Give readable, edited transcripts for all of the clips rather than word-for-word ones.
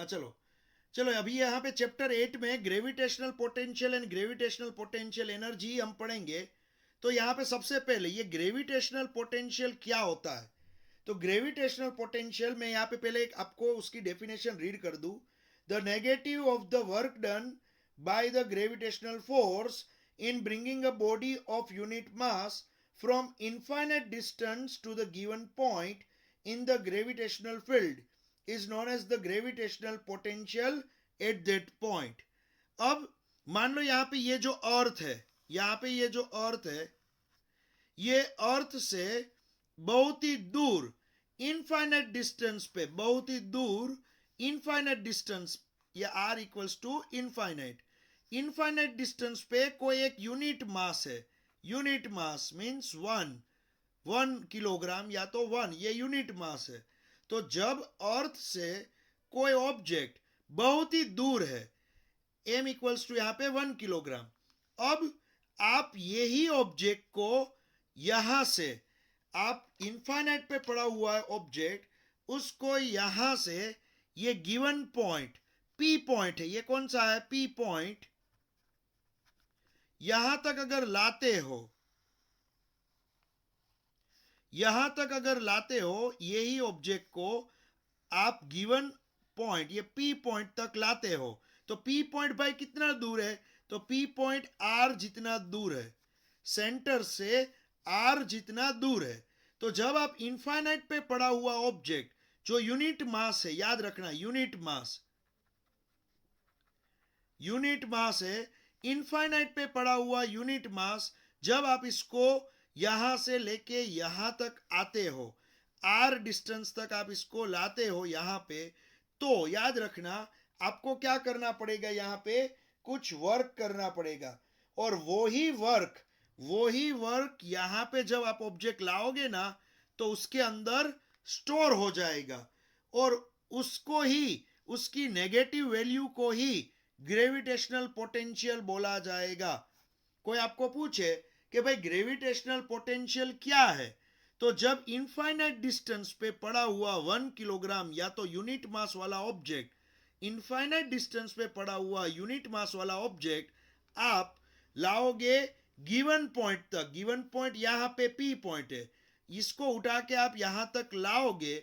हाँ चलो चलो, अभी यहाँ पे चैप्टर 8 में gravitational potential and gravitational potential energy हम पढ़ेंगे। तो यहाँ पे सबसे पहले ये ग्रेविटेशनल पोटेंशियल क्या होता है। तो ग्रेविटेशनल पोटेंशियल में यहाँ पे पहले एक आपको उसकी डेफिनेशन रीड कर दूं। The negative of the work done by the gravitational force in bringing a body of unit mass from infinite distance to the given point in the gravitational field is known as the gravitational potential at that point। अब मान लो यहां पे ये जो अर्थ है, यहां पे ये जो अर्थ है, ये अर्थ से बहुत ही दूर इनफाइनाइट डिस्टेंस पे, बहुत ही दूर इनफाइनाइट डिस्टेंस, ये R equals to infinite, infinite distance पे कोई एक यूनिट मास है। यूनिट मास मीन्स 1 किलोग्राम या तो 1, ये यूनिट मास है। तो जब अर्थ से कोई ऑब्जेक्ट बहुत ही दूर है, m इक्वल्स टू यहां पे 1 किलोग्राम, अब आप यही ऑब्जेक्ट को यहां से, आप इनफाइनाइट पे पड़ा हुआ है ऑब्जेक्ट, उसको यहां से ये गिवन पॉइंट p पॉइंट है, ये कौन सा है, p पॉइंट, यहां तक अगर लाते हो, यहां तक अगर लाते हो यही ऑब्जेक्ट को, आप गिवन पॉइंट ये p पॉइंट तक लाते हो, तो p पॉइंट भाई कितना दूर है, तो p पॉइंट r जितना दूर है, सेंटर से r जितना दूर है। तो जब आप इनफाइनाइट पे पड़ा हुआ ऑब्जेक्ट जो यूनिट मास है, याद रखना यूनिट मास है, इनफाइनाइट पे पड़ा हुआ यूनिट मास, जब आप इसको यहां से लेके यहां तक आते हो, आर डिस्टेंस तक आप इसको लाते हो यहां पे, तो याद रखना आपको क्या करना पड़ेगा, यहां पे कुछ वर्क करना पड़ेगा। और वही वर्क यहां पे जब आप ऑब्जेक्ट लाओगे ना, तो उसके अंदर स्टोर हो जाएगा, और उसको ही, उसकी नेगेटिव वैल्यू को ही ग्रेविटेशनल पोटेंशियल बोला जाएगा। कोई आपको पूछे कि भाई ग्रेविटेशनल पोटेंशियल क्या है, तो जब इनफाइनाइट डिस्टेंस पे पड़ा हुआ 1 किलोग्राम या तो यूनिट मास वाला ऑब्जेक्ट, इनफाइनाइट डिस्टेंस पे पड़ा हुआ यूनिट मास वाला ऑब्जेक्ट आप लाओगे गिवन पॉइंट तक, गिवन पॉइंट यहां पे p पॉइंट है, इसको उठा के आप यहां तक लाओगे,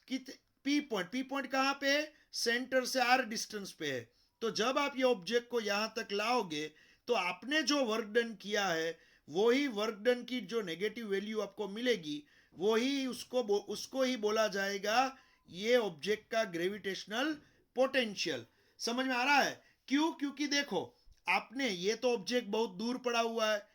कित पी पॉइंट कहां पे है, सेंटर से r डिस्टेंस पे है। तो जब आप ये ऑब्जेक्ट को यहां तक लाओगे, तो आपने जो वर्क डन किया है, वही वर्क डन की जो नेगेटिव वैल्यू आपको मिलेगी, वही उसको ही बोला जाएगा ये ऑब्जेक्ट का ग्रेविटेशनल पोटेंशियल। समझ में आ रहा है क्यों, क्योंकि देखो आपने, ये तो ऑब्जेक्ट बहुत दूर पड़ा हुआ है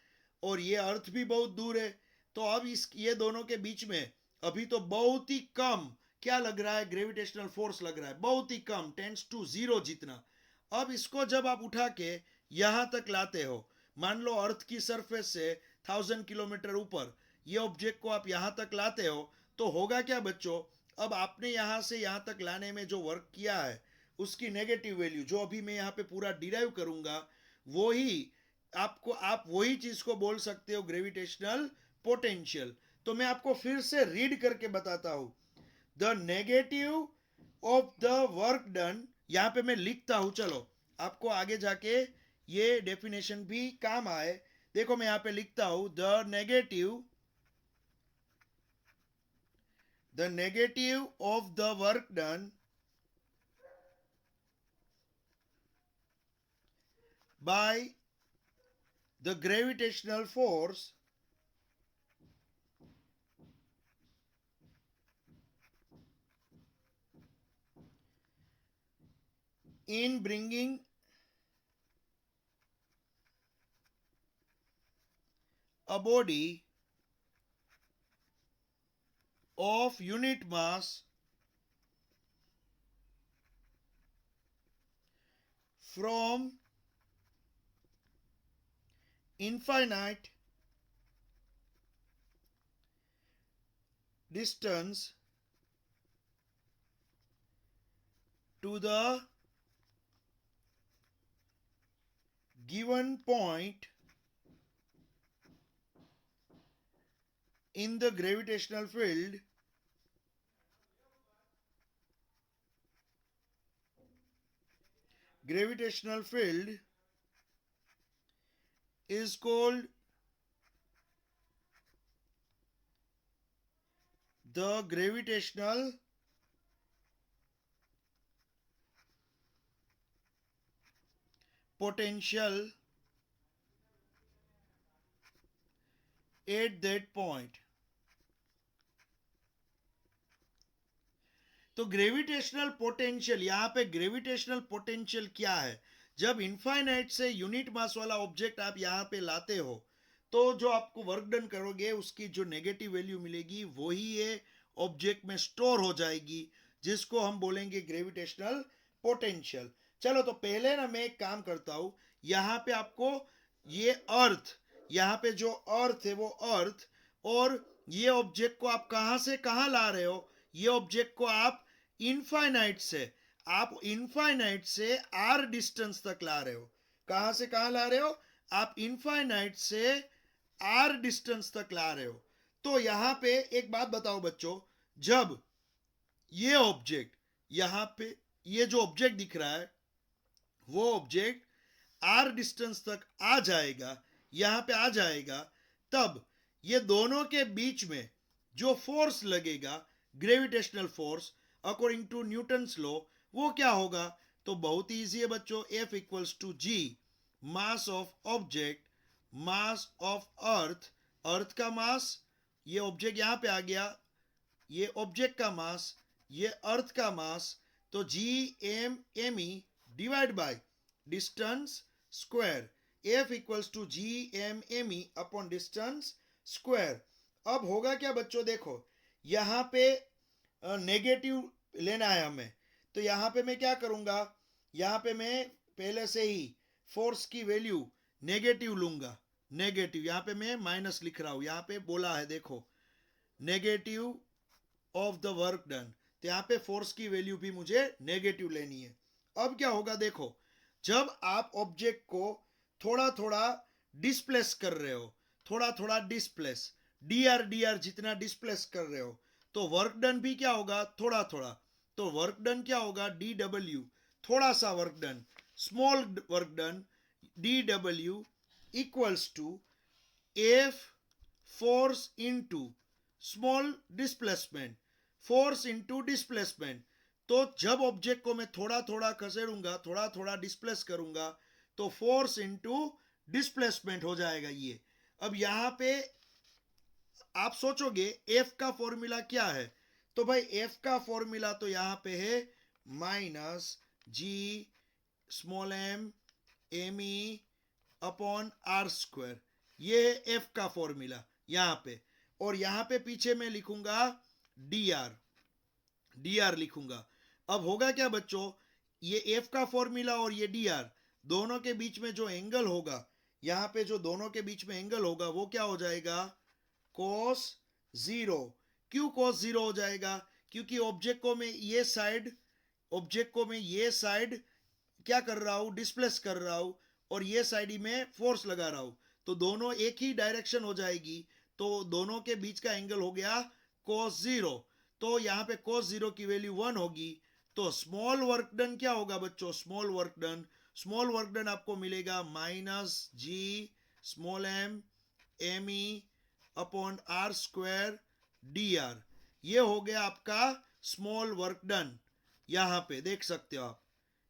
और ये अर्थ भी बहुत दूर है, तो अब इस ये दोनों के बीच में अभी तो बहुत ही कम क्या लग रहा है, ग्रेविटेशनल फोर्स लग रहा है, बहुत ही कम, टेंस टू 0 जितना। अब इसको जब आप उठा के यहां तक लाते हो, मान लो अर्थ की सरफेस से 1000 किलोमीटर ऊपर ये ऑब्जेक्ट को आप यहां तक लाते हो, तो होगा क्या बच्चों, अब आपने यहां से यहां तक लाने में जो वर्क किया है, उसकी नेगेटिव वैल्यू जो अभी मैं यहां पे पूरा डिराइव करूंगा, वो ही आपको, आप वही चीज को बोल सकते हो ग्रेविटेशनल पोटेंशियल। तो मैं आपको फिर से रीड करके बताता हूं। The negative of the work done, यहां पे मैं लिखता हूं, चलो आपको आगे जाके ये डेफिनेशन भी काम आए। देखो मैं यहां पे लिखता हूं, the negative of the work done by the gravitational force in bringing a body of unit mass from infinite distance to the given point in the gravitational field gravitational field is called the gravitational potential at that point. तो gravitational potential, यहां पे gravitational potential क्या है? जब infinite से unit mass वाला object आप यहां पे लाते हो तो जो आपको वर्क डन करोगे उसकी जो नेगेटिव वैल्यू मिलेगी वही ये ऑब्जेक्ट में स्टोर हो जाएगी, जिसको हम बोलेंगे ग्रेविटेशनल पोटेंशियल। चलो तो पहले ना मैं एक काम करता हूं, यहां पे आपको ये अर्थ, यहां पे जो अर्थ है वो अर्थ, और ये ऑब्जेक्ट को आप कहां से कहां ला रहे हो? ये ऑब्जेक्ट को आप इनफाइनाइट से आर डिस्टेंस तक ला रहे हो। कहां से कहां ला रहे हो? आप इनफाइनाइट से आर डिस्टेंस तक ला रहे हो। तो यहां पे एक बात बताओ बच्चों, जब ये ऑब्जेक्ट यहां पे, ये जो ऑब्जेक्ट दिख रहा है वो ऑब्जेक्ट आर डिस्टेंस तक आ जाएगा, यहां पे आ जाएगा, तब ये दोनों के बीच में जो फोर्स लगेगा, gravitational force according to Newton's law, वो क्या होगा? तो बहुत ही इजी है बच्चों, F equals to G, mass of object, mass of earth, earth का मास, ये ऑब्जेक्ट यहां पे आ गया, ये ऑब्जेक्ट का मास, ये अर्थ का मास, तो G M M E divide by distance square, F equals to G M M E upon distance square. अब होगा क्या बच्चों? देखो यहां पे नेगेटिव लेना है हमें, तो यहां पे मैं क्या करूंगा, यहां पे मैं पहले से ही फोर्स की वैल्यू नेगेटिव लूंगा, नेगेटिव, यहां पे मैं माइनस लिख रहा हूं, यहां पे बोला है देखो negative of the work done, तो यहां पे फोर्स की वैल्यू भी मुझे नेगेटिव लेनी है। अब क्या होगा देखो, जब आप ऑब्जेक्ट को थोड़ा थोड़ा डिस्प्लेस कर रहे हो, थोड़ा थोड़ा डिस्प्लेस, डी आर जितना डिस्प्लेस कर रहे हो, तो वर्क डन भी क्या होगा? थोड़ा थोड़ा। तो वर्क डन क्या होगा? डी डब्ल्यू, थोड़ा सा work done, small work done, D W equals to F force into small displacement, force into displacement. तो जब ऑब्जेक्ट को मैं थोड़ा थोड़ा खसेड़ूंगा, थोड़ा थोड़ा डिस्प्लेस करूंगा, तो फोर्स इनटू डिस्प्लेसमेंट हो जाएगा ये। अब यहां पे आप सोचोगे एफ का फॉर्मूला क्या है? तो भाई एफ का फॉर्मूला तो यहां पे है minus G small M M E upon R square, ये है एफ का फॉर्मूला यहां पे। और यहां पे पीछे मैं लिखूंगा डी आर लिखूंगा। अब होगा क्या बच्चों, ये एफ का फॉर्मूला और ये डी आर, दोनों के बीच में जो एंगल होगा, यहां पे जो दोनों के बीच में एंगल होगा वो क्या हो जाएगा? cos zero. क्यों cos जीरो हो जाएगा? क्योंकि ऑब्जेक्ट को मैं ये साइड, ऑब्जेक्ट को मैं ये साइड क्या कर रहा हूं? डिस्प्लेस कर रहा हूं, और ये साइड ही में फोर्स लगा रहा हूं, तो दोनों एक ही डायरेक्शन हो जाएगी, तो दोनों के बीच का एंगल हो गया cos जीरो। तो यहां पे cos जीरो की वैल्यू 1 होगी, तो स्मॉल वर्क डन क्या होगा बच्चों? स्मॉल वर्क डन आपको मिलेगा minus G small M M E upon R square D R. ये हो गया आपका स्मॉल वर्क डन, यहां पे देख सकते हो आप,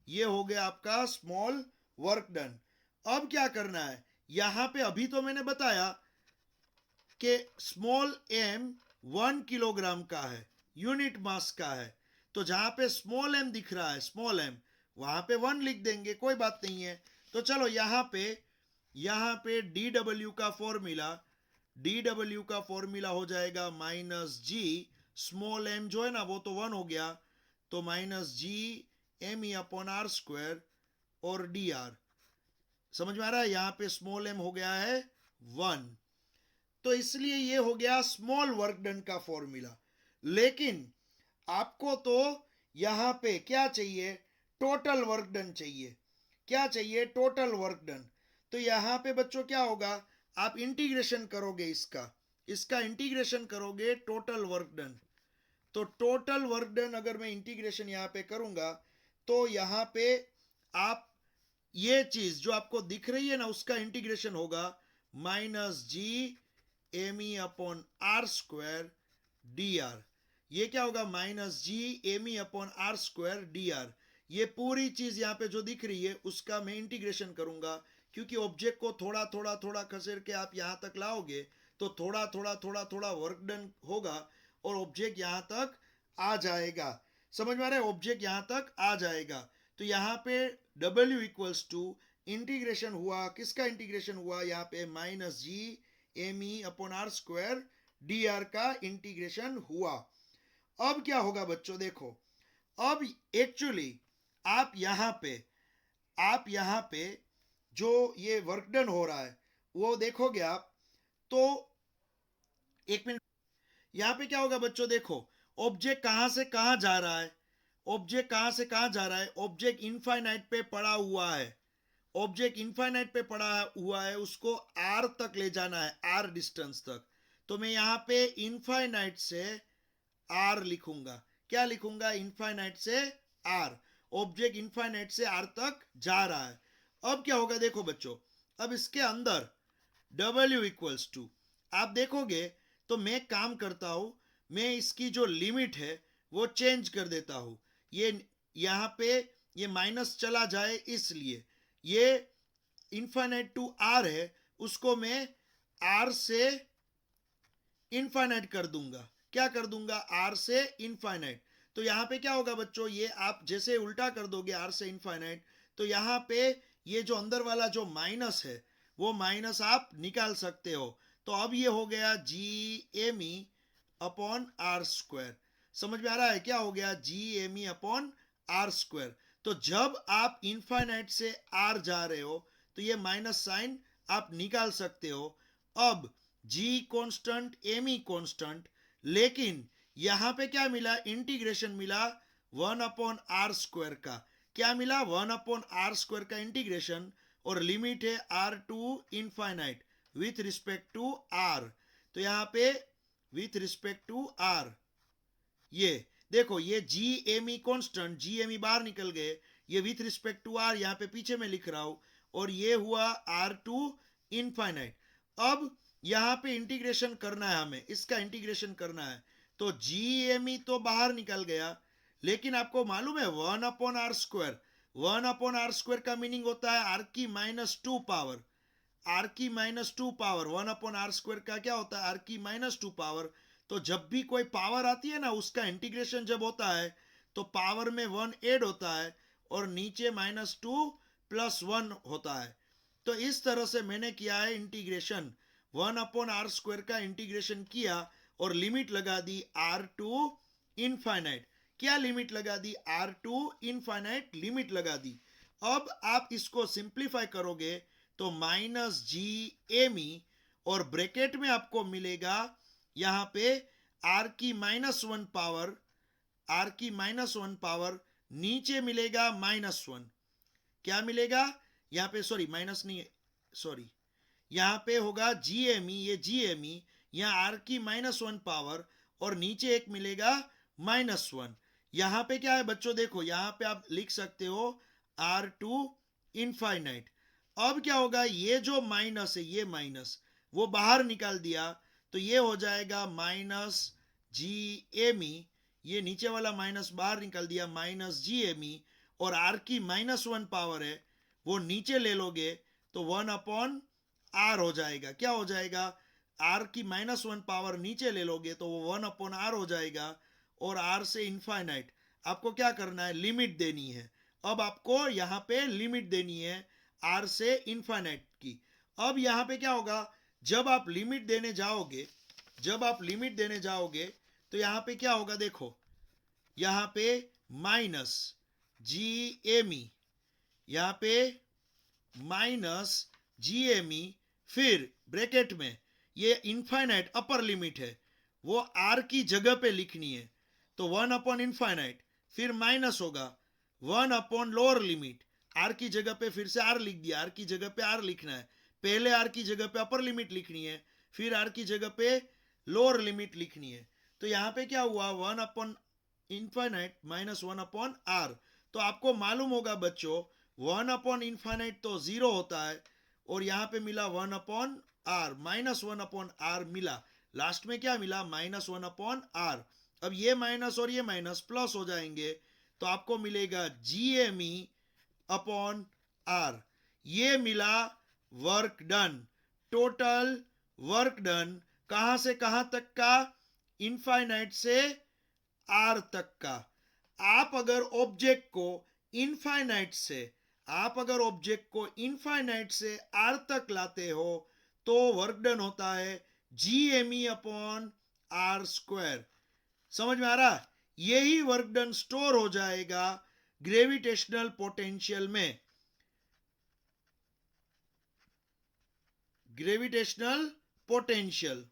ये हो गया आपका स्मॉल वर्क डन। अब क्या करना है, यहां पे अभी तो मैंने बताया कि स्मॉल एम 1 किलोग्राम का है, यूनिट मास का है, तो जहां पे स्मॉल एम दिख रहा है, स्मॉल एम, वहां पे 1 लिख देंगे, कोई बात नहीं है। तो चलो यहां पे डी डब्ल्यू का फॉर्मूला हो जाएगा माइनस जी स्मॉल एम जो है ना वो तो 1 हो गया, तो minus G M E upon R square और डी आर। समझ में आ रहा है? यहां पे स्मॉल एम हो गया है 1, तो इसलिए ये हो गया स्मॉल वर्क डन का फॉर्मूला। लेकिन आपको तो यहां पे क्या चाहिए? टोटल वर्क डन चाहिए। क्या चाहिए? Total work done. तो यहां पे बच्चों क्या होगा, आप इंटीग्रेशन करोगे, इसका इंटीग्रेशन करोगे टोटल वर्क डन। तो टोटल वर्क डन अगर मैं इंटीग्रेशन यहां पे करूंगा, तो यहां पे आप ये चीज जो आपको दिख रही है ना उसका इंटीग्रेशन होगा minus G M E upon R square D R. ये क्या होगा minus G M E upon R square D R. ये पूरी चीज यहाँ पे जो दिख रही है उसका मैं इंटीग्रेशन करूंगा, क्योंकि ऑब्जेक्ट को थोड़ा थोड़ा थोड़ा खसेड़ के आप यहाँ तक लाओगे तो थोड़ा थोड़ा थोड़ा थोड़ा वर्क डन होगा और ऑब्जेक्ट यहाँ तक आ जाएगा। समझ में आ रहा है, ऑब्जेक्ट यहाँ तक आ जाएगा। तो यहाँ पे W इक्वल्स टू इंटीग्रेशन हुआ, किसका इंटीग्रेशन हुआ यहाँ पे minus G M E upon R square D R का इंटीग्रेशन हुआ। अब क्या होगा बच्चों, देखो अब एक्चुअली आप यहाँ पे जो ये वर्क डन हो रहा है वो देखोगे आप, तो एक मिनट, यहाँ पे क्या होगा बच्चों, देखो ऑब्जेक्ट कहां से कहां जा रहा है, ऑब्जेक्ट कहां से कहां जा रहा है, ऑब्जेक्ट इनफाइनाइट पे पड़ा हुआ है, ऑब्जेक्ट इनफाइनाइट पे पड़ा हुआ है, उसको आर तक ले जाना है, आर डिस्टेंस तक। तो मैं यहाँ पे इनफाइनाइट से आर लिखूंगा, क्या लिखूंगा, इनफाइनाइट से आर। ऑब्जेक्ट इनफाइनाइट से आर तक जा रहा है। अब क्या होगा देखो बच्चों, अब इसके अंदर W इक्वल्स टू, आप देखोगे तो मैं काम करता हूं, मैं इसकी जो लिमिट है वो चेंज कर देता हूं। ये यहाँ पे ये माइनस चला जाए, इसलिए ये इनफाइनाइट टू आर है, उसको मैं आर से इनफाइनाइट कर दूंगा। क्या कर दूंगा, आर से इनफाइनाइट। तो यहाँ पे क्या होगा बच्चों, ये आप जैसे उल्टा कर दोगे आर से इनफाइनाइट, तो यहाँ पे ये जो अंदर वाला जो माइनस है वो माइनस आप निकाल सकते हो। तो अब ये हो गया G M E upon R square. समझ में आ रहा है, क्या हो गया, G M E upon R square. तो जब आप इनफाइनाइट से आर जा रहे हो तो ये माइनस साइन आप निकाल सकते हो। अब जी कांस्टेंट एम ई कांस्टेंट, लेकिन यहां पे क्या मिला, इंटीग्रेशन मिला 1 अपॉन आर स्क्वायर का। क्या मिला, 1 अपॉन आर स्क्वायर का इंटीग्रेशन, और लिमिट है R to infinite with respect to R. तो यहां पे विथ रिस्पेक्ट टू आर, ये देखो ये G M E constant, G M E बाहर निकल गए, ये विथ रिस्पेक्ट टू आर यहाँ पे पीछे में लिख रहा हूं, और ये हुआ आर टू इनफाइनाइट। अब यहाँ पे इंटीग्रेशन करना है, हमें इसका इंटीग्रेशन करना है। तो जी एम ई तो बाहर निकल गया, लेकिन आपको मालूम है 1 upon R square, 1 upon R square का मीनिंग होता है आर की माइनस टू पावर, आर की minus two power. 1 upon R square का क्या होता है, आर की माइनस टू पावर। तो जब भी कोई पावर आती है ना, उसका इंटीग्रेशन जब होता है तो पावर में 1 ऐड होता है और नीचे माइनस टू प्लस 1 होता है। तो इस तरह से मैंने किया है इंटीग्रेशन, 1 अपॉन आर स्क्वायर का इंटीग्रेशन किया और लिमिट लगा दी आर टू इनफाइनाइट। क्या लिमिट लगा दी, आर टू इनफाइनाइट लिमिट लगा दी। अब आप इसको सिंप्लीफाई करोगे तो माइनस जी एम ई, और ब्रैकेट में आपको मिलेगा यहां पे आर की माइनस वन पावर, आर की माइनस वन पावर, नीचे मिलेगा माइनस वन। क्या मिलेगा यहां पे, सॉरी माइनस नहीं, सॉरी यहां पे होगा जी एम ई, ये जी एम ई, यहां आर की माइनस वन पावर और नीचे एक मिलेगा माइनस वन। यहां पे क्या है बच्चों, देखो यहां पे आप लिख सकते हो आर टू इनफाइनाइट। अब क्या होगा, ये जो माइनस है, ये माइनस वो बाहर निकाल दिया, तो ये हो जाएगा माइनस जी एम ई, ये नीचे वाला माइनस बाहर निकाल दिया, माइनस जी एम ई, और आर की माइनस वन पावर है वो नीचे ले लोगे तो 1 अपॉन आर हो जाएगा। क्या हो जाएगा, आर की माइनस वन पावर नीचे ले लोगे तो वो 1 अपॉन आर हो जाएगा, और आर से इनफाइनाइट आपको क्या करना है, लिमिट देनी है। अब आपको यहां पे लिमिट देनी है आर से इनफाइनाइट की। अब यहां पे क्या होगा, जब आप लिमिट देने जाओगे, जब आप लिमिट देने जाओगे तो यहां पे क्या होगा, देखो यहां पे माइनस जी एम ई, यहां पे माइनस जी एम ई, फिर ब्रैकेट में ये इनफाइनाइट अपर लिमिट है वो आर की जगह पे लिखनी है, तो 1 अपॉन इनफाइनाइट, फिर माइनस होगा 1 अपॉन लोअर लिमिट, आर की जगह पे फिर से आर लिख दिया, आर की जगह पे आर लिखना है, पहले आर की जगह पे अपर लिमिट लिखनी है, फिर आर की जगह पे लोअर लिमिट लिखनी है। तो यहां पे क्या हुआ, 1 upon infinite minus 1 upon R. तो आपको मालूम होगा बच्चों वन अपॉन इनफाइनाइट तो 0 होता है, और यहाँ पे मिला 1 अपॉन आर, -1/r मिला, लास्ट में क्या मिला, -1/r। अब ये माइनस और ये माइनस प्लस हो जाएंगे, तो आपको मिलेगा GME अपॉन आर। ये मिला work done, total work done कहां से कहां तक का, इनफाइनाइट से आर तक का। आप अगर ऑब्जेक्ट को इनफाइनाइट से आर तक लाते हो तो वर्क डन होता है GME अपॉन आर स्क्वायर। समझ में आ रहा, यही वर्क डन स्टोर हो जाएगा ग्रेविटेशनल पोटेंशियल में। ग्रेविटेशनल पोटेंशियल,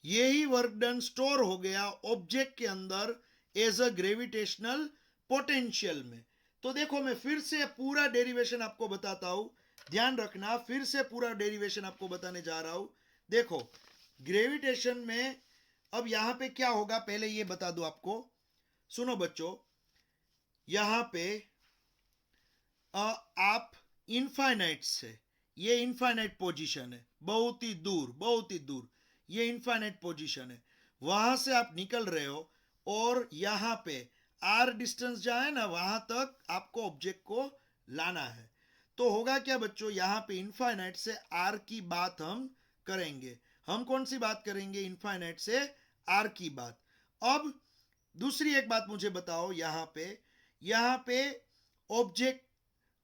यही वर्क डन स्टोर हो गया ऑब्जेक्ट के अंदर एज अ ग्रेविटेशनल पोटेंशियल में। तो देखो मैं फिर से पूरा डेरिवेशन आपको बताता हूं, ध्यान रखना, फिर से पूरा डेरिवेशन आपको बताने जा रहा हूं। देखो ग्रेविटेशन में अब यहां पे क्या होगा, पहले ये बता दो आपको, सुनो बच्चों, यहां पे आप इनफाइनाइट से, ये इनफाइनाइट पोजीशन है, बहुत ही दूर, ये इनफाइनाइट पोजीशन है, वहां से आप निकल रहे हो, और यहां पे आर डिस्टेंस जहां है ना, वहां तक आपको ऑब्जेक्ट को लाना है। तो होगा क्या बच्चों, यहां पे इनफाइनाइट से आर की बात हम करेंगे। हम कौन सी बात करेंगे, इनफाइनाइट से आर की बात। अब दूसरी एक बात मुझे बताओ, यहां पे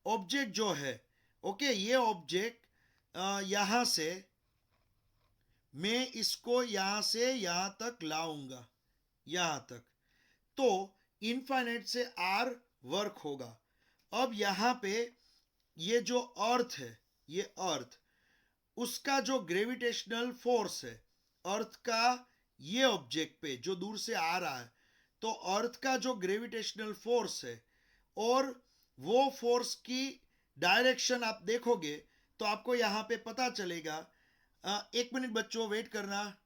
ऑब्जेक्ट जो है, ओके, ये ऑब्जेक्ट यहां से मैं इसको यहां से यहां तक लाऊंगा, यहां तक, तो इनफाइनाइट से आर वर्क होगा। अब यहां पे ये जो अर्थ है, ये अर्थ, उसका जो ग्रेविटेशनल फोर्स है अर्थ का, ये ऑब्जेक्ट पे जो दूर से आ रहा है, तो अर्थ का जो ग्रेविटेशनल फोर्स है, और वो फोर्स की डायरेक्शन आप देखोगे तो आपको यहां पे पता चलेगा। एक मिनट बच्चों वेट करना।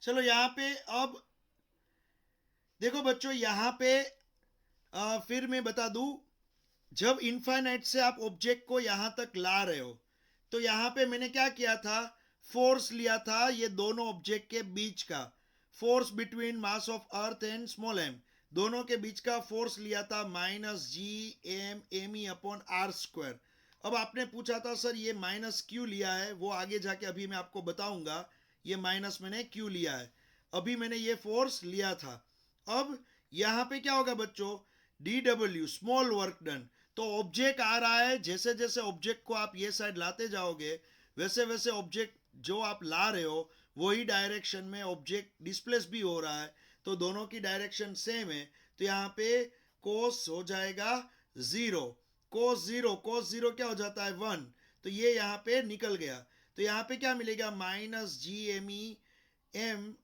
चलो यहाँ पे अब देखो बच्चों, यहाँ पे फिर मैं बता दूं, जब इनफाइनाइट से आप ऑब्जेक्ट को यहां तक ला रहे हो, तो यहां पे मैंने क्या किया था, फोर्स लिया था ये दोनों ऑब्जेक्ट के बीच का, force between mass of earth and small M, दोनों के बीच का फोर्स लिया था -GME अपॉन आर स्क्वायर। अब आपने पूछा था सर ये माइनस क्यों लिया है, वो आगे जाके अभी मैं आपको बताऊंगा ये माइनस मैंने क्यों लिया है, अभी मैंने ये फोर्स लिया था। अब यहां पे क्या होगा बच्चों, DW स्मॉल वर्क डन, तो ऑब्जेक्ट आ रहा है, जैसे जैसे ऑब्जेक्ट को आप ये साइड लाते जाओगे, वैसे वैसे ऑब्जेक्ट जो आप ला रहे हो वही डायरेक्शन में ऑब्जेक्ट डिस्प्लेस भी हो रहा है, तो दोनों की डायरेक्शन सेम है, तो यहाँ पे कोस हो जाएगा 0, कोस जीरो क्या हो जाता है 1, तो ये यहाँ पे निकल गया, तो यहाँ पे क्या मिलेगा, -GME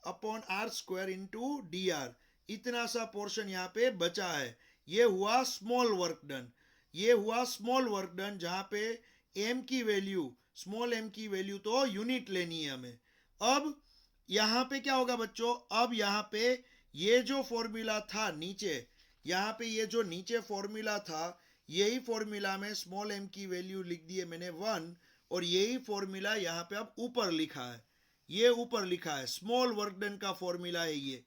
upon R square into DR, इतना सा पोर्शन यहाँ पे बचा है। ये हुआ स्मॉल वर्क डन, ये हुआ स्मॉल वर्क डन, जहां पे एम की वैल्यू, स्मॉल एम की वैल्यू तो यूनिट लेनी है हमें। अब यहां पे क्या होगा बच्चों, अब यहां पे ये जो फॉर्मूला था नीचे, यहां पे ये जो नीचे फॉर्मूला था, यही फॉर्मूला में स्मॉल एम की वैल्यू लिख दी है मैंने 1, और यही फॉर्मूला यहां पे अब ऊपर लिखा है, ये ऊपर लिखा है, स्मॉल वर्क डन का फॉर्मूला है ये,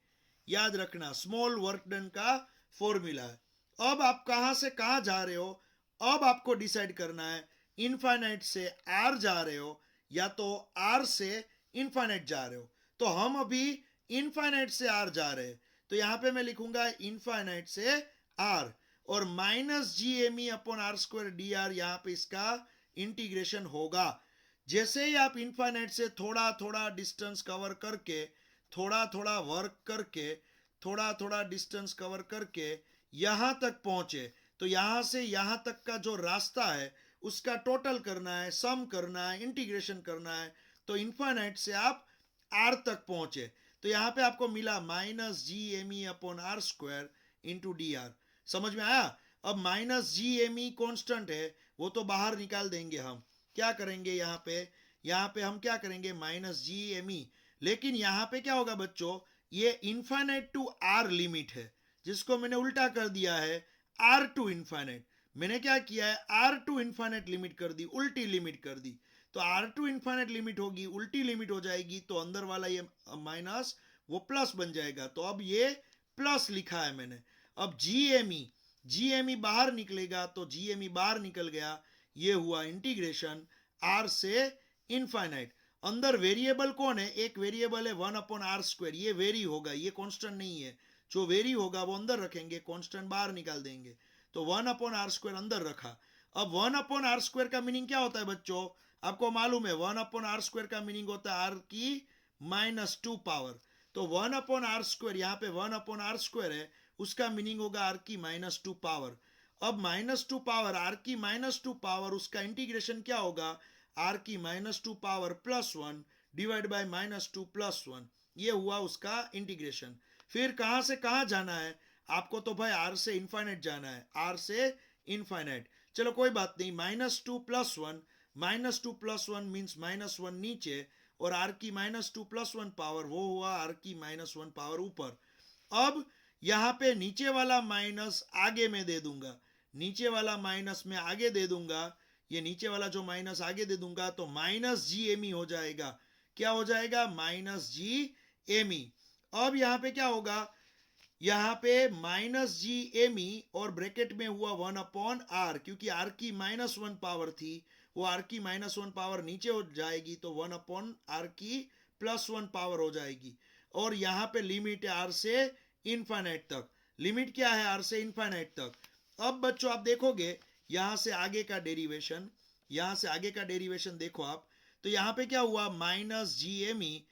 याद रखना, स्मॉल वर्क डन का फॉर्मूला है। अब आप कहां से कहां जा रहे हो, अब आपको डिसाइड करना है, इनफाइनाइट से आर जा रहे हो या तो आर से इनफाइनाइट जा रहे हो। तो हम अभी इनफाइनाइट से आर जा रहे हैं, तो यहां पे मैं लिखूंगा इनफाइनाइट से आर, और minus G M E upon R square D R, यहां पे इसका इंटीग्रेशन होगा। जैसे ही आप इनफाइनाइट से थोड़ा थोड़ा डिस्टेंस कवर करके, थोड़ा थोड़ा वर्क करके, थोड़ा थोड़ा डिस्टेंस कवर करके यहां तक पहुंचे, तो यहां से यहां तक का जो रास्ता है उसका टोटल करना है, सम करना है, इंटीग्रेशन करना है। तो इनफाइनाइट से आप आर तक पहुंचे, तो यहां पे आपको मिला minus G M E upon R square into D R. समझ में आया? अब minus G M E constant है, वो तो बाहर निकाल देंगे हम। क्या करेंगे यहाँ पे हम क्या करेंगे, माइनस जी एम ई। लेकिन यहाँ पे क्या होगा बच्चों, ये इनफाइनाइट टू आर लिमिट है, जिसको मैंने उल्टा कर दिया है आर टू इनफाइनाइट। मैंने क्या किया है, आर टू इनफाइनाइट लिमिट कर दी, उल्टी लिमिट कर दी। तो आर टू इनफाइनाइट लिमिट होगी, उल्टी लिमिट हो जाएगी, तो अंदर वाला ये माइनस वो प्लस बन जाएगा। तो अब ये प्लस लिखा है मैंने। अब जी एम ई बाहर निकलेगा, तो जी एम ई बाहर निकल गया, ये हुआ इंटीग्रेशन आर से इनफाइनाइट। अंदर वेरिएबल कौन है, एक वेरिएबल है 1/r², ये वेरी होगा, ये कांस्टेंट नहीं है। जो वेरी होगा वो अंदर रखेंगे, कांस्टेंट बाहर निकाल देंगे। तो 1/r² अंदर रखा। अब 1/r² का मीनिंग क्या होता है बच्चों, आपको मालूम है 1/r² का मीनिंग होता है r की -2 पावर। तो 1/r², यहाँ पे 1/r² है, उसका मीनिंग होगा r की -2 पावर। अब -2 पावर, r की -2 पावर, उसका इंटीग्रेशन क्या होगा, r की -2 पावर +1 डिवाइड बाय -2 +1, ये हुआ उसका इंटीग्रेशन। फिर कहां से कहां जाना है आपको, तो भाई r से इनफाइनाइट जाना है, r से इनफाइनाइट। चलो कोई बात नहीं, -2 +1, -2 +1 मीन्स -1 नीचे, और r की -2 +1 पावर, वो हुआ r की -1 पावर ऊपर। अब यहां पे नीचे वाला माइनस आगे में दे दूंगा, नीचे वाला माइनस में आगे दे दूंगा, ये नीचे वाला जो माइनस आगे दे दूंगा, तो माइनस जी एम ई हो जाएगा। क्या हो जाएगा, माइनस जी एम ई। अब यहां पे क्या होगा, यहां पे माइनस जी एम ई और ब्रैकेट में हुआ 1/r, क्योंकि r की -1 पावर थी, वो r की -1 पावर नीचे हो जाएगी, तो 1/r की +1 पावर हो जाएगी। और यहां पे लिमिट है r से इनफाइनाइट तक। लिमिट क्या है, r से इनफाइनाइट तक। अब बच्चों आप देखोगे यहां से आगे का डेरिवेशन, यहां से आगे का डेरिवेशन देखो आप, तो यहां पे क्या हुआ, माइनस जी एम ई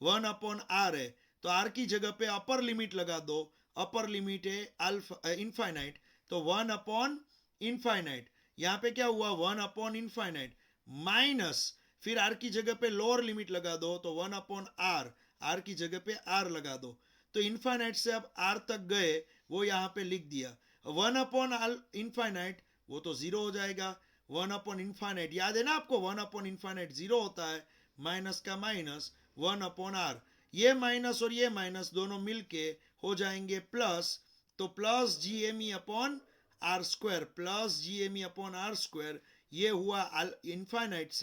1/r है, तो r की जगह पे अपर लिमिट लगा दो, अपर लिमिट है अल्फा इनफाइनाइट, तो 1/इनफाइनाइट। यहां पे क्या हुआ, 1/इनफाइनाइट माइनस, फिर r की जगह पे लोअर लिमिट लगा दो, तो 1/r, r की जगह पे r लगा दो। तो इनफाइनाइट से अब r तक गए, वो यहां पे लिख दिया। 1/इनफाइनाइट वो तो जीरो हो जाएगा, 1/इनफाइनाइट याद है ना आपको, 1/इनफाइनाइट जीरो होता है, माइनस का माइनस 1/r, ये माइनस और ये माइनस दोनों मिलके हो जाएंगे प्लस, तो plus G M E upon R square, plus G M E upon R square, ये हुआ इनफाइनाइट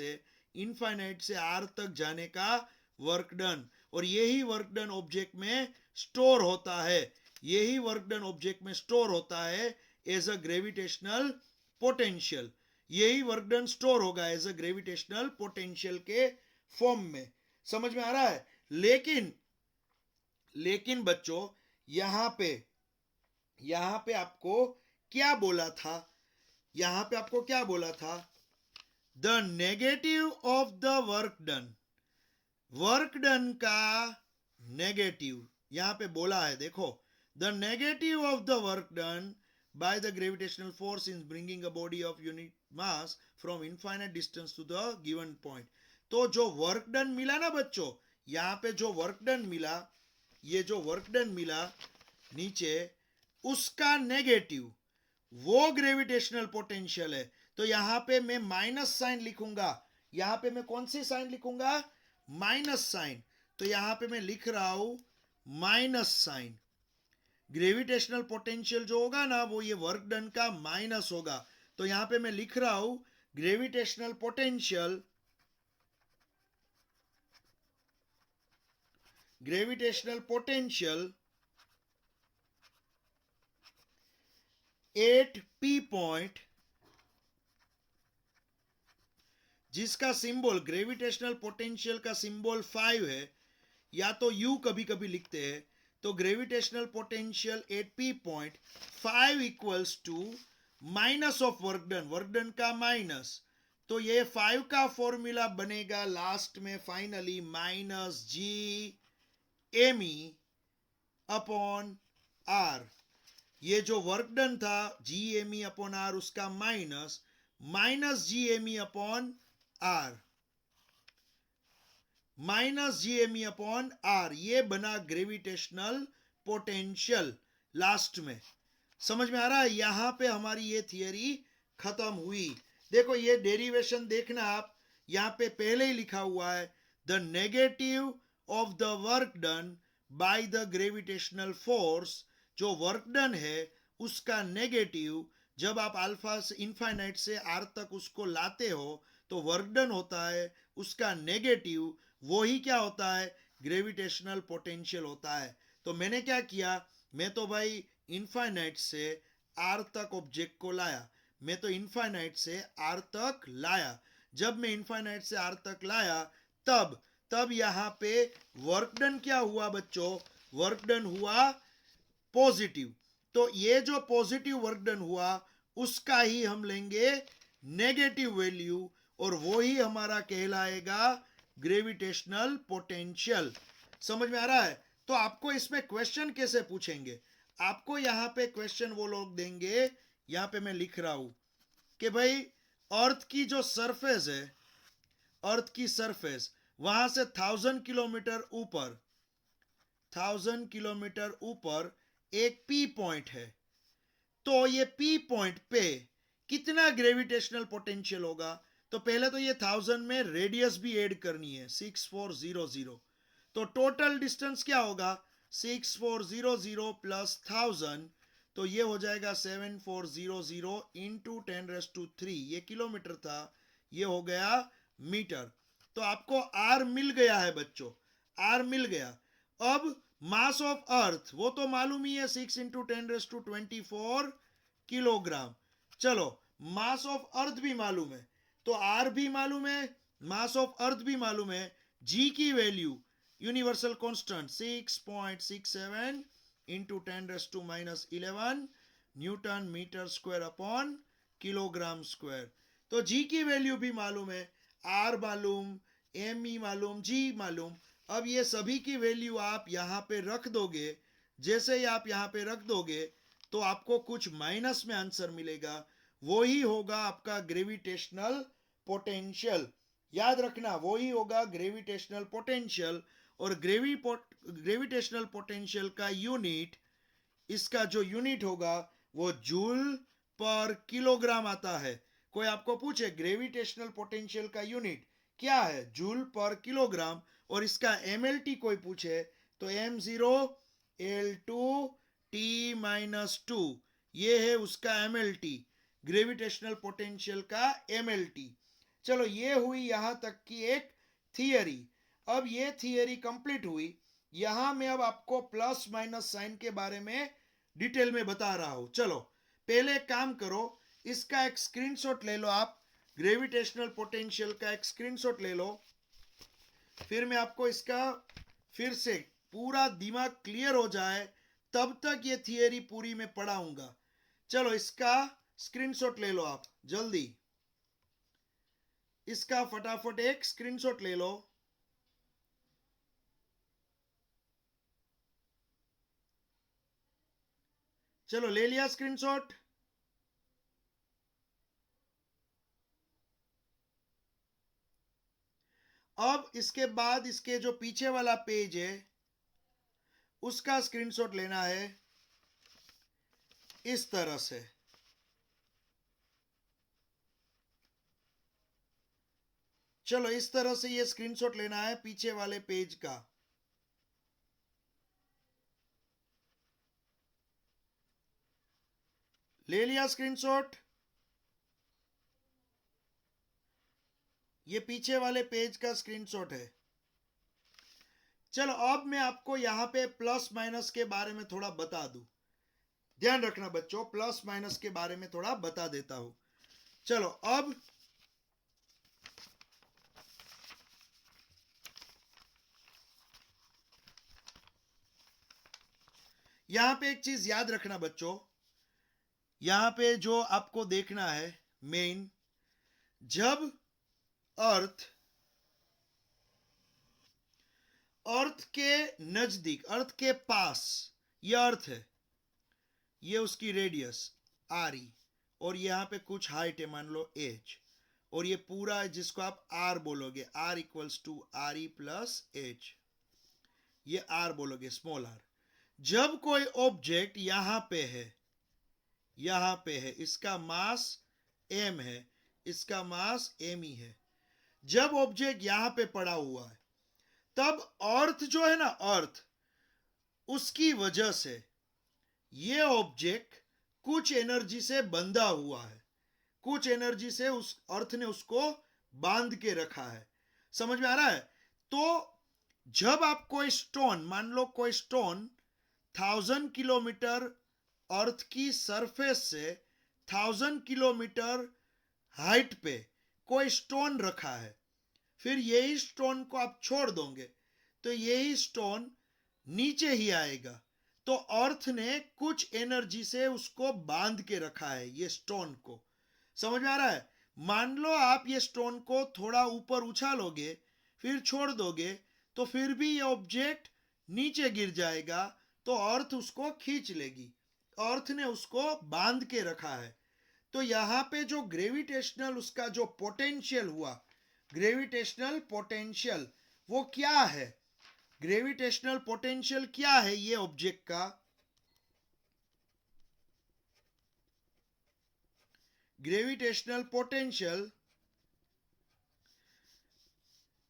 से आर तक जाने का वर्क डन। और यही वर्क डन ऑब्जेक्ट में स्टोर होता है, यही वर्क डन ऑब्जेक्ट में स्टोर होता है एज अ ग्रेविटेशनल पोटेंशियल, यही वर्क डन स्टोर होगा एज अ ग्रेविटेशनल पोटेंशियल के फॉर्म में। समझ में आ रहा है? लेकिन बच्चों यहां पे आपको क्या बोला था, यहां पे आपको क्या बोला था, the negative of the work done, work done का नेगेटिव यहां पे बोला है, देखो, the negative of the work done by the gravitational force in bringing a body of unit mass from infinite distance to the given point। तो जो work done मिला ना बच्चों, यहां पे जो वर्क डन मिला, ये जो वर्क डन मिला नीचे, उसका नेगेटिव वो ग्रेविटेशनल पोटेंशियल है। तो यहां पे मैं माइनस साइन लिखूंगा, यहां पे मैं कौन सी साइन लिखूंगा, माइनस साइन। तो यहां पे मैं लिख रहा हूं माइनस साइन। ग्रेविटेशनल पोटेंशियल जो होगा ना, वो ये वर्क डन का माइनस होगा। तो यहां पे मैं लिख रहा हूं gravitational potential gravitational potential at P point, जिसका सिंबल ग्रेविटेशनल पोटेंशियल का सिंबल 5 है, या तो यू कभी कभी लिखते हैं, तो gravitational potential at P point 5 equals to minus of work done का माइनस, तो ये 5 का फॉर्मूला बनेगा लास्ट में finally minus G M E upon R. ये जो वर्क डन था G M E upon R, उसका minus minus G M E upon R, minus G M E upon R, ये बना ग्रेविटेशनल पोटेंशियल लास्ट में। समझ में आ रहा है? यहां पे हमारी ये थियरी खत्म हुई। देखो ये डेरिवेशन देखना आप, यहां पे पहले ही लिखा हुआ है the negative of the work done by the gravitational force. जो वर्क डन है उसका नेगेटिव जब आप अल्फा से इनफाइनाइट से आर तक उसको लाते हो तो वर्क डन होता है, उसका नेगेटिव वही क्या होता है, ग्रेविटेशनल पोटेंशियल होता है। तो मैंने क्या किया, मैं तो भाई इनफाइनाइट से आर तक ऑब्जेक्ट को लाया, मैं तो इनफाइनाइट से आर तक लाया। जब मैं इनफाइनाइट से आर तक लाया तब यहां पे वर्क डन क्या हुआ बच्चों, वर्क डन हुआ पॉजिटिव। तो ये जो पॉजिटिव वर्क डन हुआ उसका ही हम लेंगे नेगेटिव वैल्यू, और वो ही हमारा कहलाएगा ग्रेविटेशनल पोटेंशियल। समझ में आ रहा है? तो आपको इसमें क्वेश्चन कैसे पूछेंगे, आपको यहां पे क्वेश्चन वो लोग देंगे, यहां पे मैं लिख रहा हूं कि भाई अर्थ की जो सरफेस है, अर्थ की सरफेस वहां से 1000 किलोमीटर ऊपर एक पी पॉइंट है, तो ये पी पॉइंट पे कितना ग्रेविटेशनल पोटेंशियल होगा। तो पहले तो ये 1000 में रेडियस भी ऐड करनी है 6400, तो टोटल डिस्टेंस क्या होगा 6400 प्लस 1000, तो ये हो जाएगा 7400 इंटू 10⁻³ ये किलोमीटर था, ये हो गया मीटर। तो आपको आर मिल गया है बच्चों, आर मिल गया। अब मास ऑफ अर्थ वो तो मालूम ही है 6 इंटू 10⁻24 किलोग्राम। चलो मास ऑफ अर्थ भी मालूम है, तो आर भी मालूम है, मास ऑफ अर्थ भी मालूम है, जी की value universal constant 6.67 into 10⁻⁻11 newton metre square upon kilogram square. तो जी की वैल्यू भी मालूम है, आर मालूम, एम ई मालूम, जी मालूम। अब ये सभी की वैल्यू आप यहां पे रख दोगे, जैसे ही आप यहां पे रख दोगे तो आपको कुछ माइनस में आंसर मिलेगा, वो ही होगा आपका ग्रेविटेशनल पोटेंशियल। याद रखना वो ही होगा ग्रेविटेशनल पोटेंशियल। और ग्रेविटेशनल पोटेंशियल का यूनिट, इसका जो यूनिट होगा वो जूल पर किलोग्राम आता है। कोई आपको पूछे ग्रेविटेशनल पोटेंशियल का यूनिट क्या है, जूल पर किलोग्राम, और इसका एमएलटी कोई पूछे तो m0l2t-2 ये है उसका एमएलटी, ग्रेविटेशनल पोटेंशियल का एमएलटी। चलो ये हुई यहां तक की एक थियरी। अब ये थियरी कंप्लीट हुई, यहां मैं अब आपको प्लस माइनस साइन के बारे में डिटेल में बता रहा हूं। चलो पहले एक काम करो, इसका एक स्क्रीनशॉट ले लो आप, ग्रेविटेशनल पोटेंशियल का एक स्क्रीनशॉट ले लो, फिर मैं आपको इसका फिर से पूरा दिमाग क्लियर हो जाए तब तक ये थियरी पूरी मैं पढ़ाऊंगा। चलो इसका स्क्रीनशॉट ले लो आप जल्दी, इसका फटाफट एक स्क्रीनशॉट ले लो। चलो ले लिया स्क्रीनशॉट। अब इसके बाद इसके जो पीछे वाला पेज है उसका स्क्रीनशॉट लेना है इस तरह से। चलो इस तरह से ये स्क्रीनशॉट लेना है पीछे वाले पेज का। ले लिया स्क्रीनशॉट, ये पीछे वाले पेज का स्क्रीनशॉट है। चलो अब मैं आपको यहाँ पे प्लस माइनस के बारे में थोड़ा बता दूं। ध्यान रखना बच्चों, प्लस माइनस के बारे में थोड़ा बता देता हूं। चलो अब यहां पे एक चीज याद रखना बच्चों, यहां पे जो आपको देखना है मेन, जब अर्थ अर्थ के नजदीक, अर्थ के पास, यह अर्थ है, ये उसकी रेडियस आर ई, और यहाँ पे कुछ हाइट है मान लो एच, और ये पूरा है जिसको आप आर बोलोगे, R equals to R E plus H, ये आर बोलोगे स्मॉल आर। जब कोई ऑब्जेक्ट यहां पे है, यहां पे है, इसका मास एम है, इसका मास एम ही है, जब ऑब्जेक्ट यहां पे पड़ा हुआ है, तब अर्थ जो है ना, अर्थ, उसकी वजह से ये ऑब्जेक्ट कुछ एनर्जी से बंधा हुआ है, कुछ एनर्जी से उस अर्थ ने उसको बांध के रखा है। समझ में आ रहा है? तो जब आप कोई स्टोन, मान लो कोई स्टोन 1000 किलोमीटर अर्थ की सरफेस से 1000 किलोमीटर हाइट पे कोई स्टोन रखा है, फिर यही स्टोन को आप छोड़ दोगे तो यही स्टोन नीचे ही आएगा। तो अर्थ ने कुछ एनर्जी से उसको बांध के रखा है, ये स्टोन को। समझ में आ रहा है? मान लो आप ये स्टोन को थोड़ा ऊपर उछालोगे, फिर छोड़ दोगे, तो फिर भी ये ऑब्जेक्ट नीचे गिर जाएगा, तो अर्थ उसको खींच लेगी। अर्थ ने उसको बांध के रखा है। तो यहां पे जो ग्रेविटेशनल उसका जो पोटेंशियल हुआ, ग्रेविटेशनल पोटेंशियल, वो क्या है? ग्रेविटेशनल पोटेंशियल क्या है ये ऑब्जेक्ट का? ग्रेविटेशनल पोटेंशियल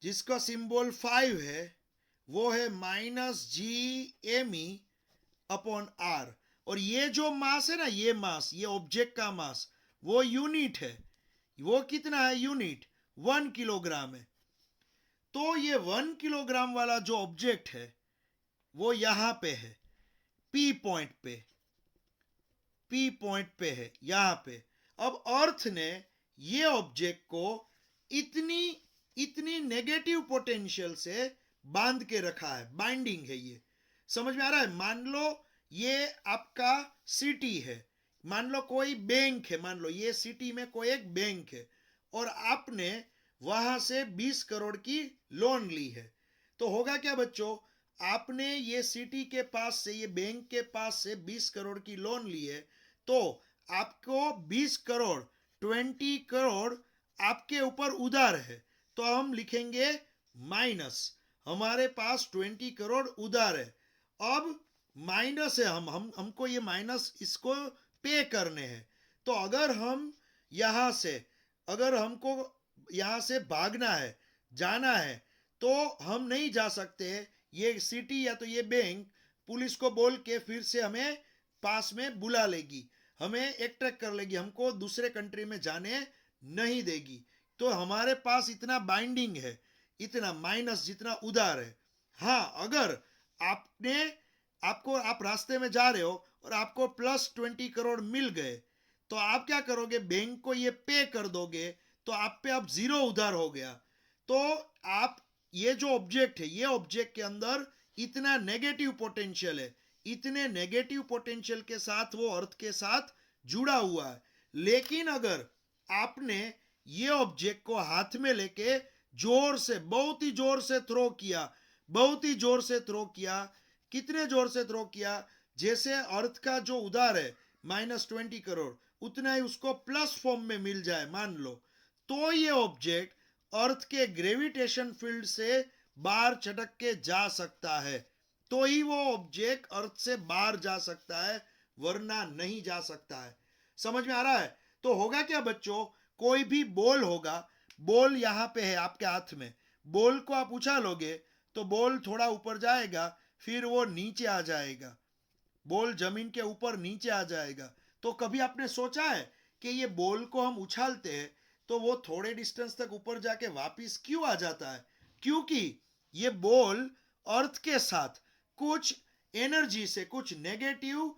जिसका सिंबल 5 है, वो है minus G M E upon R. और ये जो मास है ना, ये मास, ये ऑब्जेक्ट का मास, वो यूनिट है। वो कितना है? यूनिट 1 किलोग्राम है। तो ये 1 किलोग्राम वाला जो ऑब्जेक्ट है वो यहां पे है, पी पॉइंट पे, पी पॉइंट पे है यहां पे। अब अर्थ ने ये ऑब्जेक्ट को इतनी इतनी नेगेटिव पोटेंशियल से बांध के रखा है, बाइंडिंग है ये। समझ में आ रहा है? मान लो ये आपका सिटी है, मान लो कोई बैंक है, मान लो ये सिटी में कोई एक बैंक है, और आपने वहां से 20 करोड़ की लोन ली है। तो होगा क्या बच्चों, आपने ये सिटी के पास से, ये बैंक के पास से 20 करोड़ की लोन ली है, तो आपको 20 करोड़, 20 करोड़ आपके ऊपर उधार है। तो हम लिखेंगे माइनस, हमारे पास 20 करोड़ उधार है। अब माइनस है, हमको ये माइनस इसको पे करने हैं। तो अगर हम यहां से, अगर हमको यहां से भागना है, जाना है, तो हम नहीं जा सकते। ये सिटी या तो ये बैंक पुलिस को बोल के फिर से हमें पास में बुला लेगी, हमें अट्रैक्ट कर लेगी, हमको दूसरे कंट्री में जाने नहीं देगी। तो हमारे पास इतना बाइंडिंग है, इतना माइनस जितना उधार है। हाँ, अगर आपने आपको आप रास्ते में जा रहे हो और आपको प्लस 20 करोड़ मिल गए, तो आप क्या करोगे? बैंक को ये पे कर दोगे, तो आप पे अब जीरो उधार हो गया। तो आप, ये जो ऑब्जेक्ट है, ये ऑब्जेक्ट के अंदर इतना नेगेटिव पोटेंशियल है, इतने नेगेटिव पोटेंशियल के साथ वो अर्थ के साथ जुड़ा हुआ है। लेकिन अगर आपने ये ऑब्जेक्ट को हाथ में लेके जोर से, बहुत ही जोर से थ्रो किया, बहुत ही जोर से थ्रो किया, कितने जोर से थ्रो किया? जैसे अर्थ का जो उधार है माइनस 20 करोड़, उतना ही उसको प्लस फॉर्म में मिल जाए मान लो, तो ये ऑब्जेक्ट अर्थ के ग्रेविटेशन फील्ड से बाहर चटक के जा सकता है। तो ही वो ऑब्जेक्ट अर्थ से बाहर जा सकता है, वरना नहीं जा सकता है। समझ में आ रहा है? तो होगा क्या बच्चों, कोई भी बॉल होगा, बॉल यहां पे है आपके हाथ में, बॉल को आप उछालोगे तो बॉल थोड़ा ऊपर जाएगा, फिर वो नीचे आ जाएगा, बॉल जमीन के ऊपर नीचे आ जाएगा। तो कभी आपने सोचा है कि ये बॉल को हम उछालते हैं तो वो थोड़े डिस्टेंस तक ऊपर जाके वापस क्यों आ जाता है? क्योंकि ये बॉल अर्थ के साथ कुछ एनर्जी से, कुछ नेगेटिव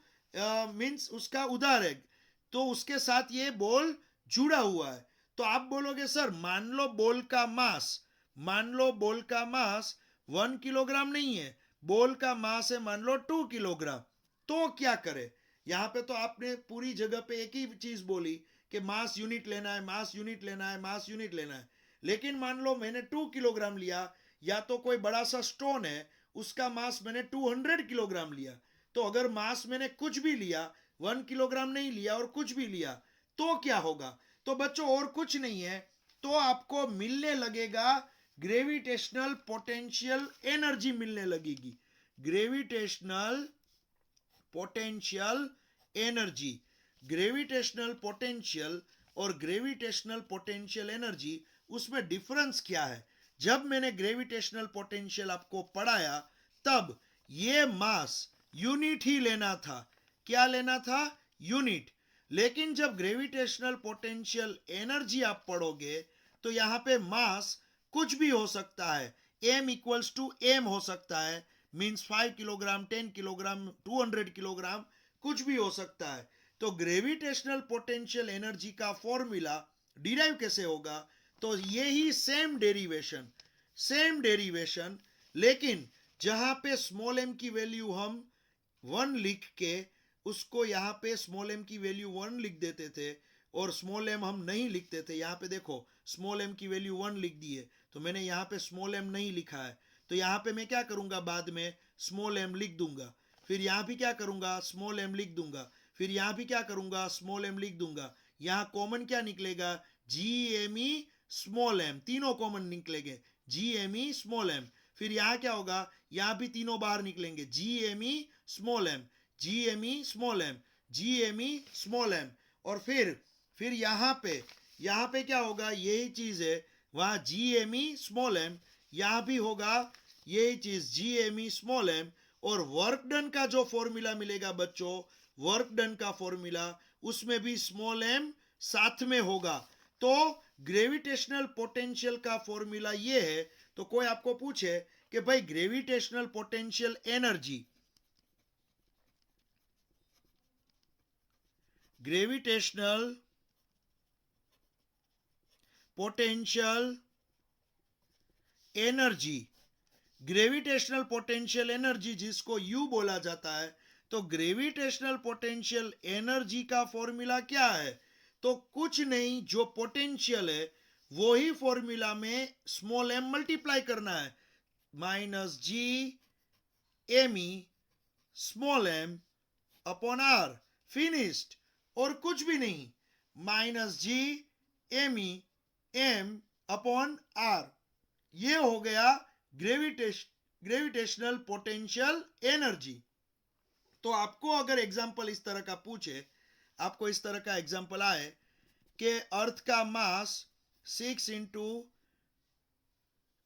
मीन्स उसका उधार है, तो उसके साथ ये बॉल जुड़ा हुआ है। तो आप बोलोगे सर मान लो बॉल का मास, मान लो बॉल का मास 1 किलोग्राम नहीं है, बॉल का मास है मान लो 2 किलोग्राम, तो क्या करे? यहां पे तो आपने पूरी जगह पे एक ही चीज बोली कि मास यूनिट लेना है, मास यूनिट लेना है, मास यूनिट लेना है। लेकिन मान लो मैंने 2 किलोग्राम लिया, या तो कोई बड़ा सा स्टोन है उसका मास मैंने 200 किलोग्राम लिया, तो अगर मास मैंने कुछ भी लिया, 1 किलोग्राम नहीं लिया और कुछ भी लिया, तो क्या होगा? तो बच्चों और कुछ नहीं है, तो आपको मिलने लगेगा ग्रेविटेशनल पोटेंशियल एनर्जी मिलने लगेगी। Gravitational potential energy, gravitational potential और ग्रेविटेशनल पोटेंशियल एनर्जी, उसमें डिफरेंस क्या है? जब मैंने ग्रेविटेशनल पोटेंशियल आपको पढ़ाया तब ये मास यूनिट ही लेना था। क्या लेना था? यूनिट। लेकिन जब ग्रेविटेशनल पोटेंशियल एनर्जी आप पढ़ोगे तो यहां पे मास कुछ भी हो सकता है, m इक्वल्स टू m हो सकता है, मीन्स 5 किलोग्राम, 10 किलोग्राम, 200 किलोग्राम, कुछ भी हो सकता है। तो ग्रेविटेशनल पोटेंशियल एनर्जी का फॉर्मूला डिराइव कैसे होगा? तो ये ही सेम डेरिवेशन, लेकिन जहां पे स्मॉल m की वैल्यू हम 1 लिख के उसको यहां पे स्मॉल m की वैल्यू 1 लिख देते थे, और स्मॉल m हम नहीं लिखते थे। यहां पे देखो स्मॉल m की वैल्यू 1 लिख दी है, तो मैंने यहां पे स्मॉल m नहीं लिखा है, तो यहां पे मैं क्या करूंगा, बाद में स्मॉल m लिख दूंगा, फिर यहां भी क्या करूंगा, स्मॉल m लिख दूंगा, फिर यहां भी क्या करूंगा, स्मॉल m लिख दूंगा। यहां कॉमन क्या निकलेगा? GME स्मॉल m, तीनों कॉमन निकलेंगे, GME स्मॉल m। फिर यहां क्या होगा, यहां भी तीनों बाहर निकलेंगे, GME small m, GME small m, GME small m। और फिर यहां पे क्या होगा, यही चीज है, वहां GME स्मॉल m, यहां भी होगा यही चीज GME स्मॉल m। और वर्क डन का जो फॉर्मूला मिलेगा बच्चों, वर्क डन का फॉर्मूला, उसमें भी स्मॉल m साथ में होगा। तो ग्रेविटेशनल पोटेंशियल का फॉर्मूला ये है। तो कोई आपको पूछे कि भाई gravitational potential energy, gravitational potential energy, gravitational potential energy जिसको यू बोला जाता है, तो ग्रेविटेशनल पोटेंशियल एनर्जी का फॉर्मूला क्या है? तो कुछ नहीं, जो पोटेंशियल है वो ही फॉर्मूला में स्मॉल m मल्टीप्लाई करना है, -GME small m upon r, finished. और कुछ भी नहीं, -GME m अपॉन r, ये हो गया ग्रेविटेशनल पोटेंशियल एनर्जी। तो आपको अगर एग्जांपल इस तरह का पूछे, आपको इस तरह का एग्जांपल आए कि अर्थ का मास 6 इंटू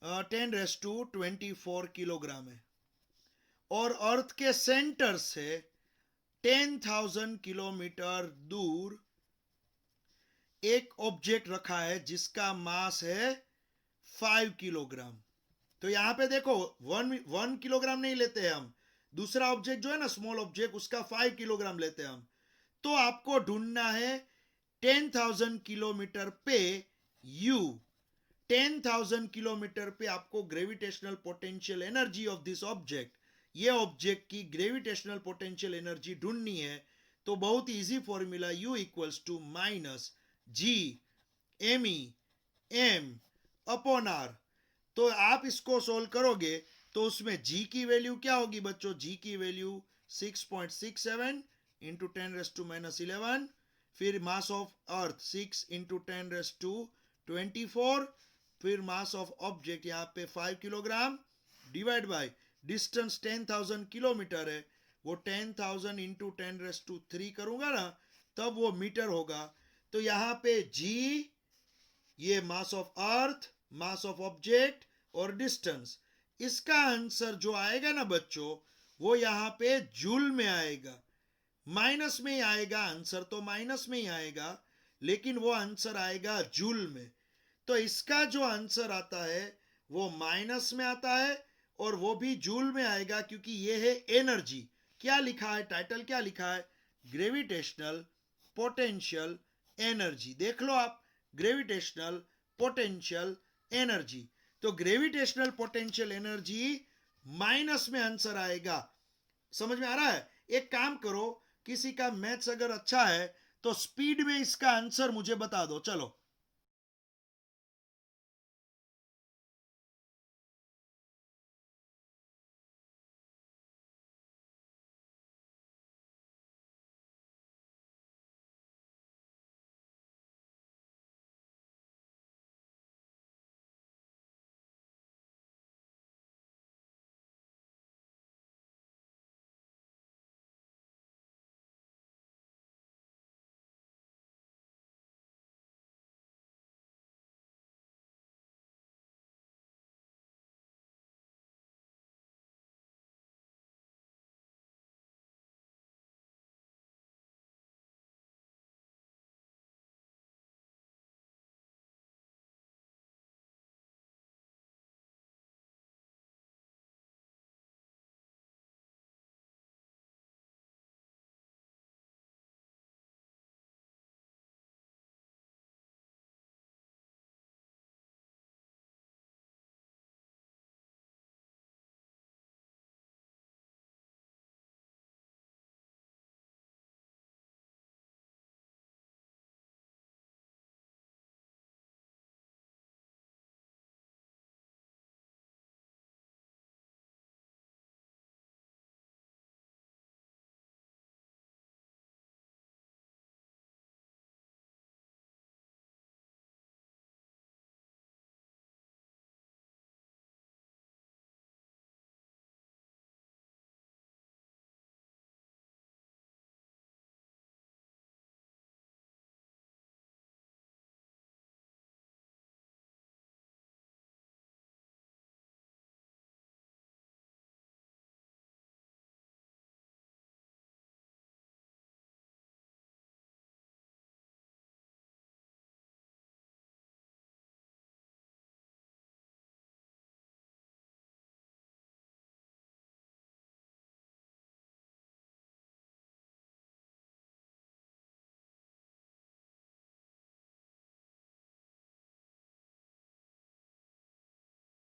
10⁻24 किलोग्राम है, और अर्थ के सेंटर से 10,000 किलोमीटर दूर एक ऑब्जेक्ट रखा है जिसका मास है 5 किलोग्राम। तो यहां पे देखो 1 किलोग्राम नहीं लेते हैं हम, दूसरा ऑब्जेक्ट जो है ना स्मॉल ऑब्जेक्ट, उसका 5 किलोग्राम लेते हैं हम। तो आपको ढूंढना है 10,000 किलोमीटर पे यू, 10,000 किलोमीटर पे आपको gravitational potential energy of this object, ये ऑब्जेक्ट की ग्रेविटेशनल पोटेंशियल एनर्जी ढूंढनी है। तो बहुत ही easy formula, U equals to -GME upon R. तो आप इसको सोल्व करोगे तो उसमें g की वैल्यू क्या होगी बच्चों? g की वैल्यू 6.67 इंटू 10⁻⁻11, फिर मास ऑफ अर्थ 6 इंटू 10⁻24, फिर मास ऑफ ऑब्जेक्ट यहाँ पे 5 kilogram, divide by distance 10,000 kilometre है, वो 10,000 इंटू 10⁻³ करूंगा ना, तब वो मीटर होगा। तो यहाँ पे g, ये मास of earth, mass of object और डिस्टेंस, इसका आंसर जो आएगा ना बच्चों, वो यहां पे जूल में आएगा, माइनस में ही आएगा, आंसर तो माइनस में ही आएगा, लेकिन वो आंसर आएगा जूल में। तो इसका जो आंसर आता है वो माइनस में आता है, और वो भी जूल में आएगा, क्योंकि ये है एनर्जी। क्या लिखा है, टाइटल क्या लिखा है, ग्रेविटेशनल पोटेंशियल एनर्जी। देख लो आप, ग्रेविटेशनल पोटेंशियल एनर्जी। तो ग्रेविटेशनल पोटेंशियल एनर्जी माइनस में आंसर आएगा। समझ में आ रहा है? एक काम करो, किसी का मैथ्स अगर अच्छा है तो स्पीड में इसका आंसर मुझे बता दो। चलो,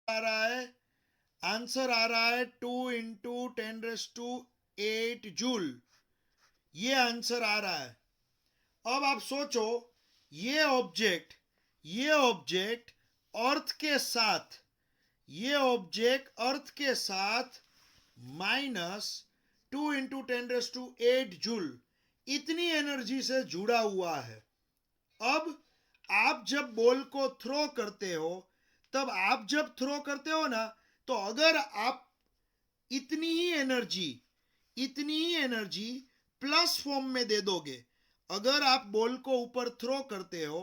आ रहा है आंसर, आ रहा है 2 × 10⁸ जूल। ये आंसर आ रहा है। अब आप सोचो, ये ऑब्जेक्ट अर्थ के साथ, ये ऑब्जेक्ट अर्थ के साथ -2 × 10⁸ इतनी एनर्जी से जुड़ा हुआ है। अब आप जब बॉल को थ्रो करते हो, तब आप जब थ्रो करते हो ना, तो अगर आप इतनी ही एनर्जी प्लस फॉर्म में दे दोगे, अगर आप बॉल को ऊपर थ्रो करते हो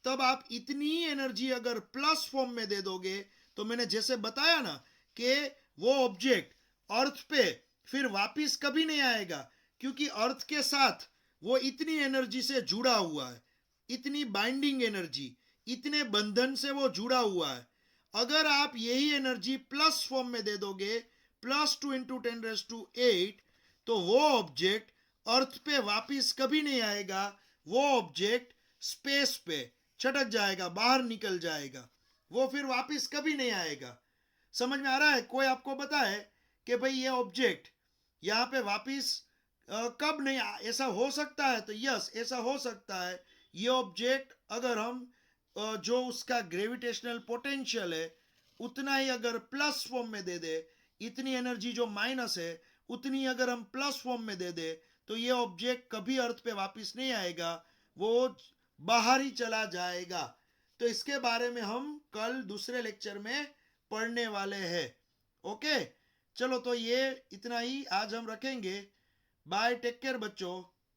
तब आप इतनी ही एनर्जी अगर प्लस फॉर्म में दे दोगे, तो मैंने जैसे बताया ना कि वो ऑब्जेक्ट अर्थ पे फिर वापिस कभी नहीं आएगा, क्योंकि अर्थ के साथ वो इतनी एनर्जी से जुड़ा हुआ है, इतनी बाइंडिंग एनर्जी, इतने बंधन से वो जुड़ा हुआ है। अगर आप यही एनर्जी प्लस फॉर्म में दे दोगे, +2 × 10⁸, तो वो ऑब्जेक्ट अर्थ पे वापिस कभी नहीं आएगा। वो ऑब्जेक्ट स्पेस पे छटक जाएगा, बाहर निकल जाएगा, वो फिर वापिस कभी नहीं आएगा। समझ में आ रहा है? कोई आपको बताए कि भाई ये ऑब्जेक्ट यहाँ पे वापिस कब नहीं ऐसा हो सकता है? तो यस, ऐसा हो सकता है। ये ऑब्जेक्ट अगर हम जो उसका ग्रेविटेशनल पोटेंशियल है उतना ही अगर प्लस फॉर्म में दे दे, इतनी एनर्जी जो माइनस है उतनी अगर हम प्लस फॉर्म में दे दे, तो ये ऑब्जेक्ट कभी अर्थ पे वापस नहीं आएगा, वो बाहर ही चला जाएगा। तो इसके बारे में हम कल दूसरे लेक्चर में पढ़ने वाले हैं। ओके, चलो, तो ये इतना ही आज हम रखेंगे। बाय, टेक केयर बच्चों।